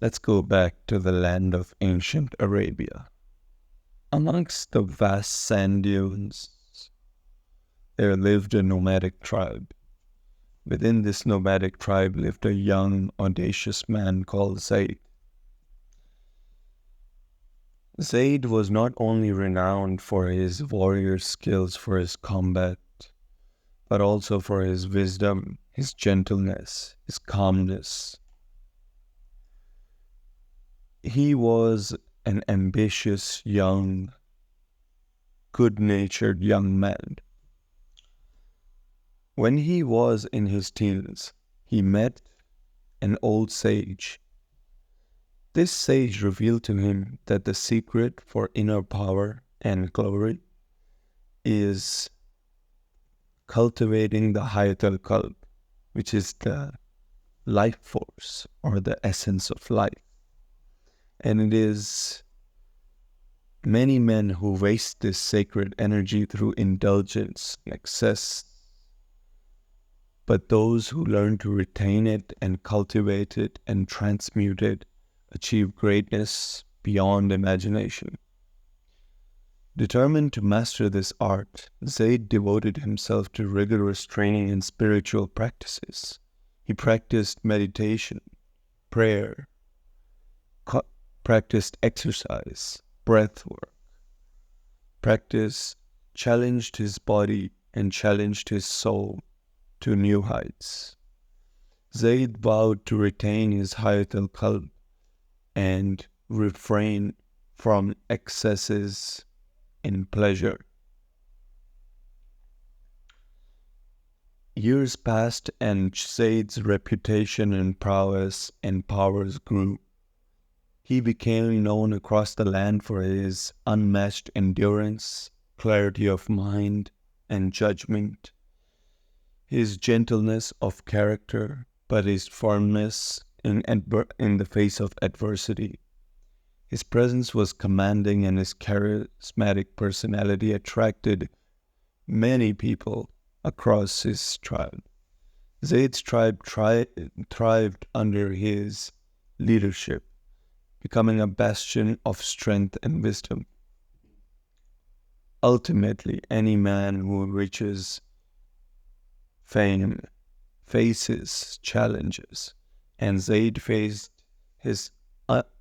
Let's go back to the land of ancient Arabia. Amongst the vast sand dunes, there lived a nomadic tribe. Within this nomadic tribe lived a young, audacious man called Zaid. Zaid was not only renowned for his warrior skills for his combat, but also for his wisdom, his gentleness, his calmness. He was an ambitious, young, good-natured young man. When he was in his teens, he met an old sage. This sage revealed to him that the secret for inner power and glory is cultivating the Hayat al-Qalb, which is the life force or the essence of life. And it is many men who waste this sacred energy through indulgence and excess, but those who learn to retain it and cultivate it and transmute it achieve greatness beyond imagination. Determined to master this art, Zaid devoted himself to rigorous training in spiritual practices. He practiced meditation, prayer, practiced exercise, breath work. Practice challenged his body and challenged his soul to new heights. Zaid vowed to retain his Hayat al-Qalb and refrain from excesses in pleasure. Years passed and Zaid's reputation and prowess and powers grew. He became known across the land for his unmatched endurance, clarity of mind, and judgment, his gentleness of character, but his firmness in the face of adversity. His presence was commanding and his charismatic personality attracted many people across his tribe. Zaid's tribe thrived under his leadership, becoming a bastion of strength and wisdom. Ultimately, any man who reaches fame faces challenges, and Zaid faced his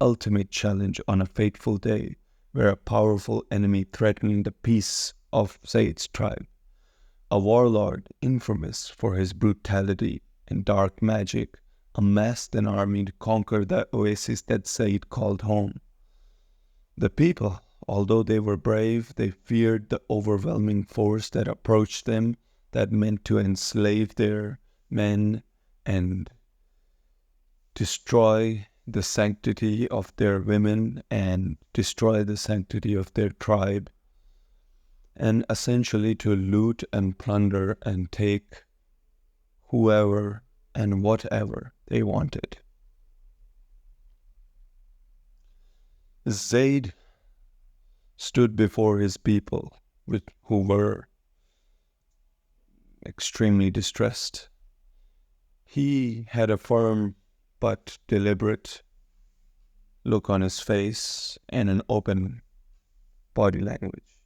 ultimate challenge on a fateful day where a powerful enemy threatened the peace of Zaid's tribe. A warlord infamous for his brutality and dark magic amassed an army to conquer the oasis that Zaid called home. The people, although they were brave, they feared the overwhelming force that approached them, that meant to enslave their men and destroy the sanctity of their women and destroy the sanctity of their tribe, and essentially to loot and plunder and take whoever and whatever they wanted. Zaid stood before his people, who were extremely distressed. He had a firm but deliberate look on his face and an open body language.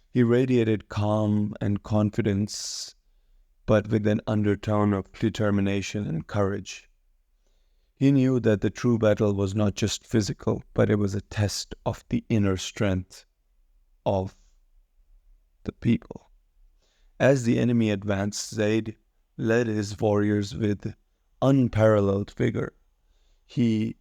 He radiated calm and confidence, but with an undertone of determination and courage. He knew that the true battle was not just physical, but it was a test of the inner strength of the people. As the enemy advanced, Zaid led his warriors with unparalleled vigor. He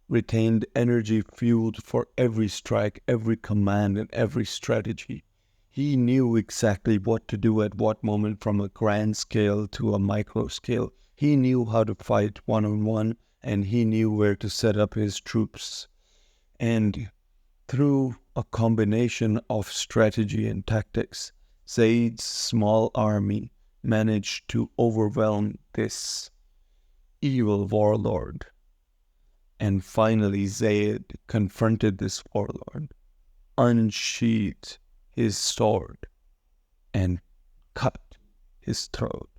retained energy fueled for every strike, every command, and every strategy. He knew exactly what to do at what moment from a grand scale to a micro scale. He knew how to fight one-on-one, and he knew where to set up his troops. And through a combination of strategy and tactics, Zaid's small army managed to overwhelm this evil warlord. And finally, Zaid confronted this warlord, unsheathed his sword, and cut his throat.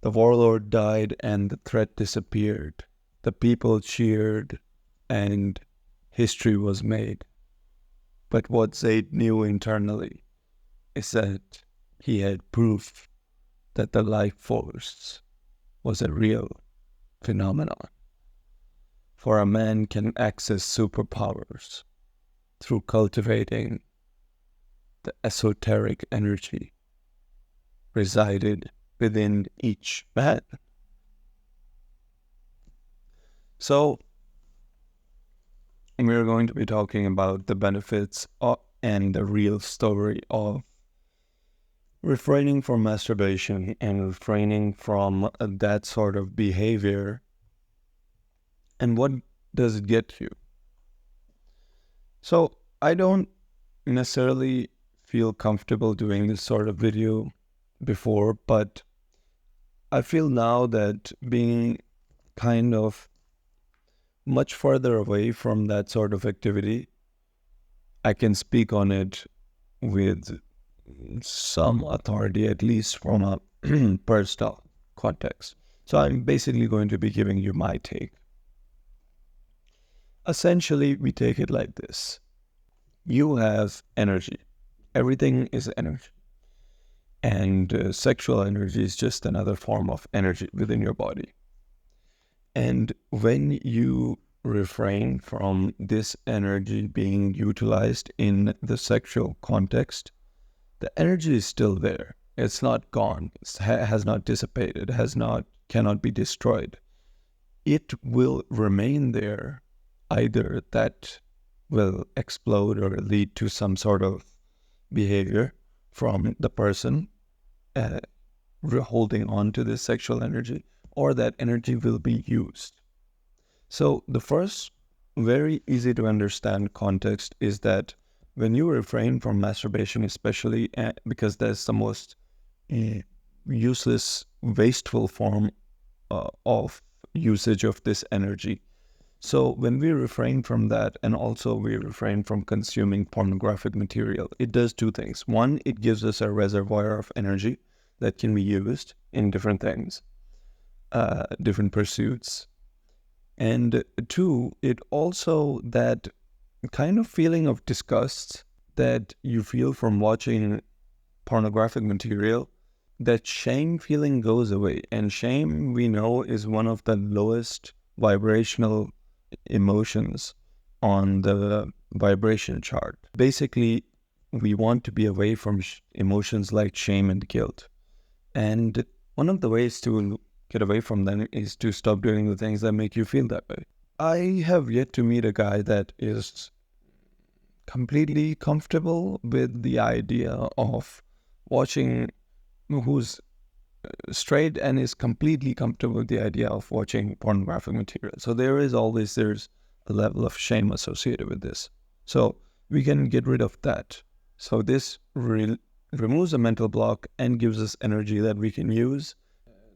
The warlord died and the threat disappeared. The people cheered and history was made. But what Zayd knew internally is that he had proof that the life force was a real phenomenon. For a man can access superpowers through cultivating the esoteric energy resided within each man. So, we're going to be talking about the benefits and the real story of refraining from masturbation and refraining from that sort of behavior. And what does it get you? So, I don't necessarily feel comfortable doing this sort of video before, but I feel now that being kind of much further away from that sort of activity, I can speak on it with some authority, at least from a personal context. So I'm basically going to be giving you my take. Essentially, we take it like this. You have energy. Everything is energy. And sexual energy is just another form of energy within your body. And when you refrain from this energy being utilized in the sexual context, the energy is still there. It's not gone. It has not dissipated. Cannot be destroyed. It will remain there. Either that will explode or lead to some sort of behavior from the person holding on to this sexual energy, or that energy will be used. So the first very easy to understand context is that when you refrain from masturbation, especially because that's the most useless, wasteful form of usage of this energy. So when we refrain from that, and also we refrain from consuming pornographic material, it does two things. One, it gives us a reservoir of energy that can be used in different things, different pursuits. And two, it also, that kind of feeling of disgust that you feel from watching pornographic material, that shame feeling goes away. And shame, we know, is one of the lowest vibrational emotions on the vibration chart. Basically, we want to be away from emotions like shame and guilt. And one of the ways to get away from them is to stop doing the things that make you feel that way. I have yet to meet a guy that is completely comfortable with the idea of watching, who's straight and is completely comfortable with the idea of watching pornographic material. So there's a level of shame associated with this. So we can get rid of that. So this removes a mental block and gives us energy that we can use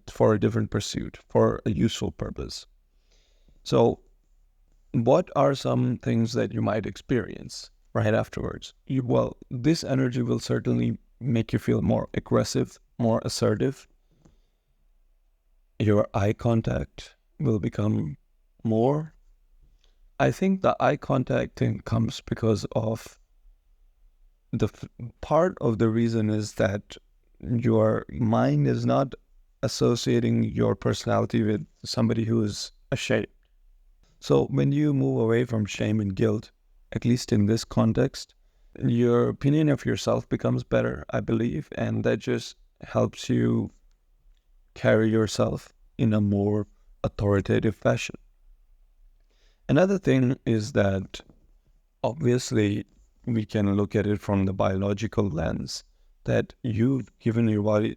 for a different pursuit, for a useful purpose. So what are some things that you might experience right afterwards? Well, this energy will certainly make you feel more aggressive, more assertive. Your eye contact will become more. I think the eye contact thing comes because of part of the reason is that your mind is not associating your personality with somebody who is ashamed. So when you move away from shame and guilt, at least in this context, your opinion of yourself becomes better, I believe, and that just helps you carry yourself in a more authoritative fashion. Another thing is that obviously we can look at it from the biological lens, that you've given your body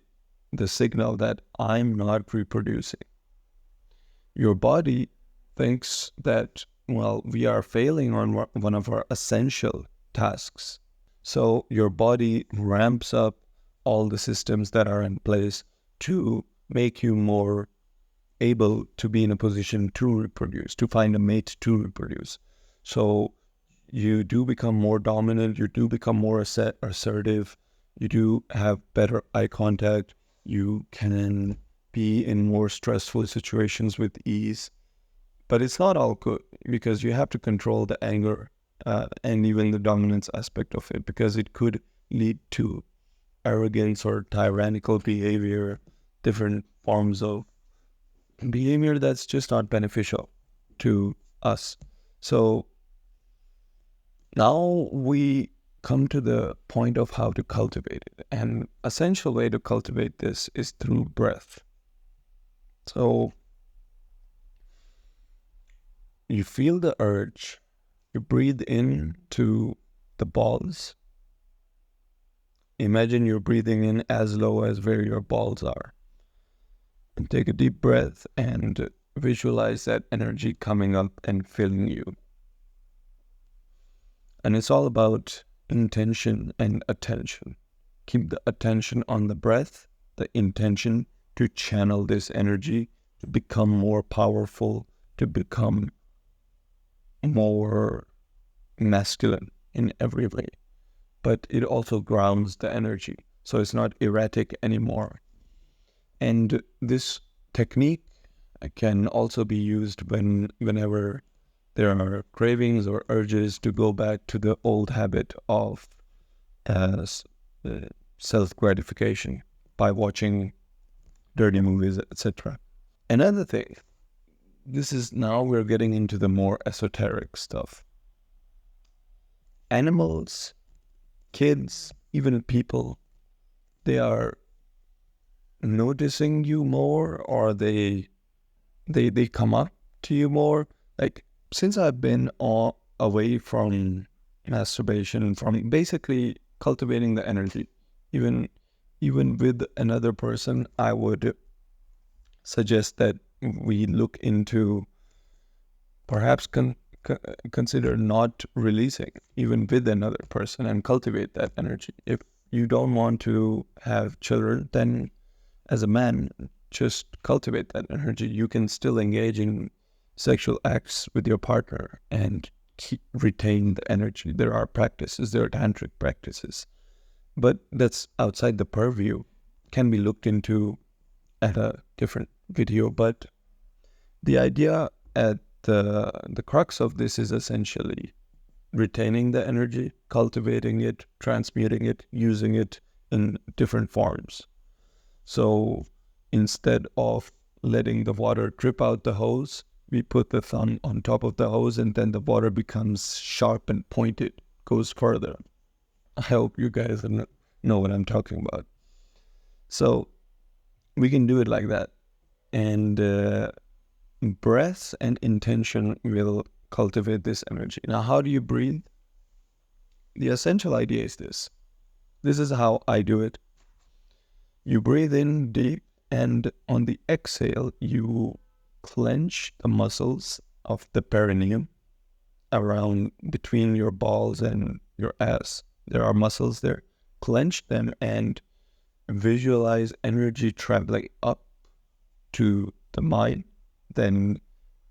the signal that I'm not reproducing. Your body thinks that, well, we are failing on one of our essential tasks. So your body ramps up all the systems that are in place to make you more able to be in a position to reproduce, to find a mate to reproduce. So you do become more dominant, you do become more assertive, you do have better eye contact, you can be in more stressful situations with ease. But it's not all good, because you have to control the anger and even the dominance aspect of it, because it could lead to arrogance or tyrannical behavior, different forms of behavior that's just not beneficial to us. So now we come to the point of how to cultivate it. And essential way to cultivate this is through breath. So you feel the urge, you breathe in to the balls. Imagine you're breathing in as low as where your balls are. And take a deep breath and visualize that energy coming up and filling you. And it's all about intention and attention. Keep the attention on the breath, the intention to channel this energy, to become more powerful, to become more masculine in every way. But it also grounds the energy, so it's not erratic anymore. And this technique can also be used whenever there are cravings or urges to go back to the old habit of self-gratification by watching dirty movies, etc. Another thing, this is now we're getting into the more esoteric stuff. Animals, kids, even people, they are noticing you more, or they come up to you more. Like, since I've been away from masturbation, from basically cultivating the energy, even with another person, I would suggest that we look into perhaps consider not releasing even with another person and cultivate that energy. If you don't want to have children, then as a man, just cultivate that energy. You can still engage in sexual acts with your partner and retain the energy. There are practices, there are tantric practices, but that's outside the purview, can be looked into at a different video. But the idea at the crux of this is essentially retaining the energy, cultivating it, transmuting it, using it in different forms. So instead of letting the water drip out the hose, we put the thumb on top of the hose, and then the water becomes sharp and pointed, goes further. I hope you guys know what I'm talking about. So we can do it like that. And breath and intention will cultivate this energy. Now, how do you breathe? The essential idea is this. This is how I do it. You breathe in deep, and on the exhale, you clench the muscles of the perineum around between your balls and your ass. There are muscles there. Clench them and visualize energy traveling up to the mind. Then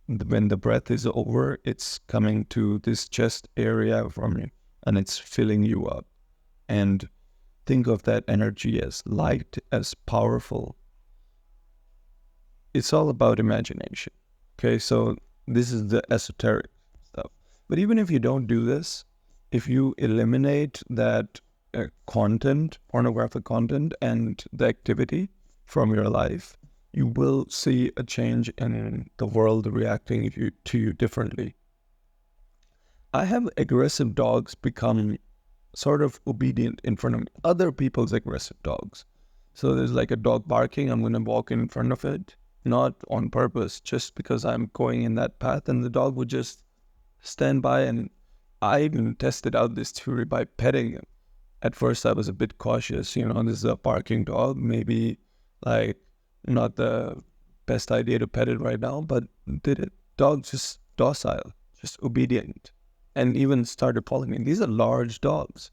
when the breath is over, it's coming to this chest area from you, and it's filling you up. And think of that energy as light, as powerful. It's all about imagination. Okay, so this is the esoteric stuff. But even if you don't do this, if you eliminate that content, pornographic content, and the activity from your life, you will see a change in the world reacting to you differently. I have aggressive dogs become sort of obedient in front of other people's aggressive dogs. So there's like a dog barking, I'm going to walk in front of it, not on purpose, just because I'm going in that path, and the dog would just stand by. And I even tested out this theory by petting him. At first I was a bit cautious, this is a barking dog, maybe like not the best idea to pet it right now, but did it. Dog just docile, just obedient, and even started following me. These are large dogs.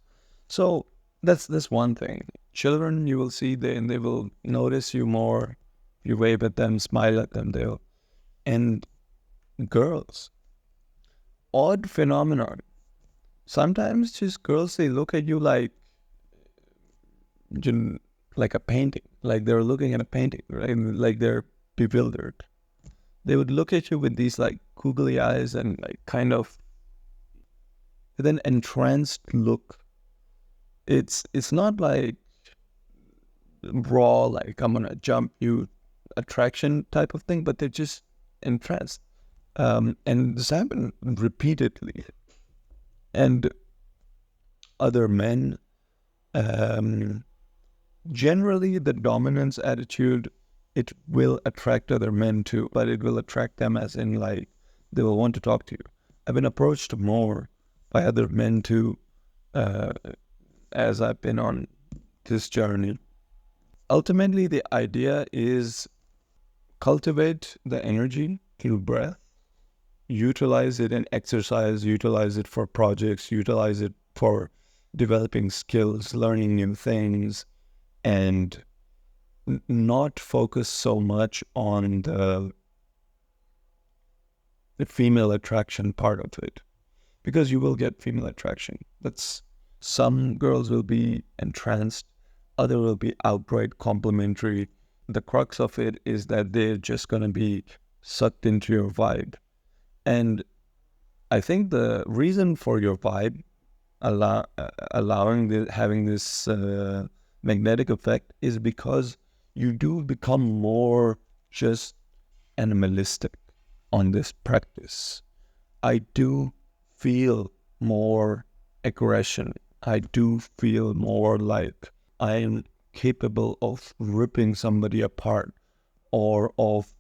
So that's one thing. Children, you will see, they will notice you more. You wave at them, smile at them, and girls, odd phenomenon. Sometimes just girls, they look at you like a painting, like they're looking at a painting, right? Like they're bewildered. they would look at you with these like googly eyes and like kind of with an entranced look. It's not like raw, like I'm gonna jump you attraction type of thing, but they're just entranced. And this happened repeatedly. And other men, um, generally the dominance attitude, it will attract other men too, but it will attract them as in like they will want to talk to you. I've been approached more by other men too, uh, as I've been on this journey. Ultimately, the idea is cultivate the energy through breath, utilize it in exercise, utilize it for projects, utilize it for developing skills, learning new things, and not focus so much on the female attraction part of it, because you will get female attraction. That's some girls will be entranced, other will be outright complimentary. The crux of it is that they're just going to be sucked into your vibe. And I think the reason for your vibe having this magnetic effect is because you do become more just animalistic on this practice. I do feel more aggression. I do feel more like I am capable of ripping somebody apart, or of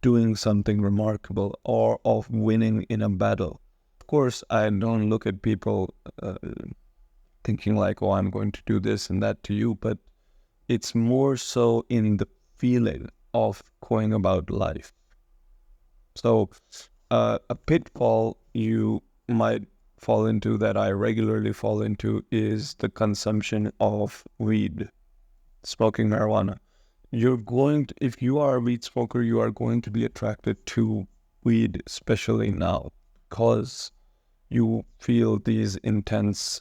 doing something remarkable, or of winning in a battle. Of course, I don't look at people thinking like, oh, I'm going to do this and that to you, but it's more so in the feeling of going about life. So a pitfall you might fall into, that I regularly fall into, is the consumption of weed, smoking marijuana. If you are a weed smoker, you are going to be attracted to weed, especially now, because you feel these intense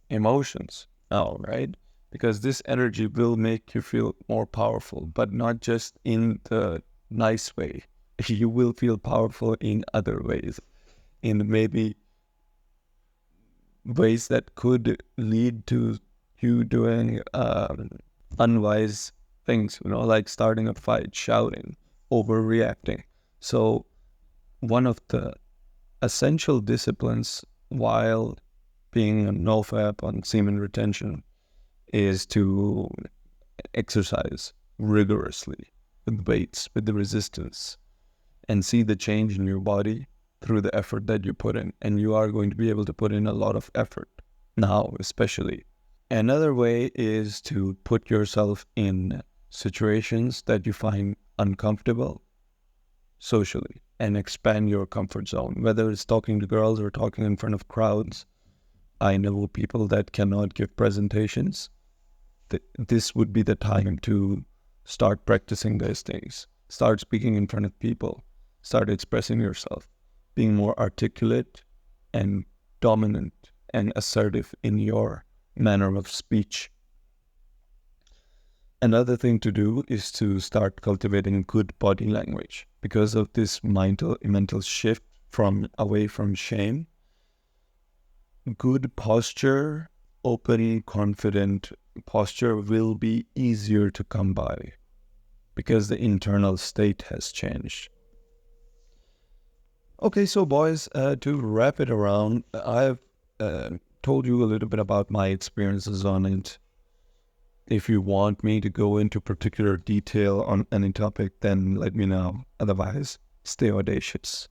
emotions now, right? Because this energy will make you feel more powerful, but not just in the nice way. You will feel powerful in other ways, in maybe ways that could lead to you doing unwise things, like starting a fight, shouting, overreacting. So one of the essential disciplines while being a NoFap on semen retention is to exercise rigorously with weights, with the resistance, and see the change in your body through the effort that you put in. And you are going to be able to put in a lot of effort now, especially. Another way is to put yourself in situations that you find uncomfortable socially and expand your comfort zone, whether it's talking to girls or talking in front of crowds. I know people that cannot give presentations. This would be the time to start practicing those things. Start speaking in front of people. Start expressing yourself, being more articulate and dominant and assertive in your manner of speech. Another thing to do is to start cultivating good body language. Because of this mental shift away from shame, good posture, open, confident posture will be easier to come by because the internal state has changed. Okay, so boys, to wrap it around, I've told you a little bit about my experiences on it. If you want me to go into particular detail on any topic, then let me know. Otherwise, stay audacious.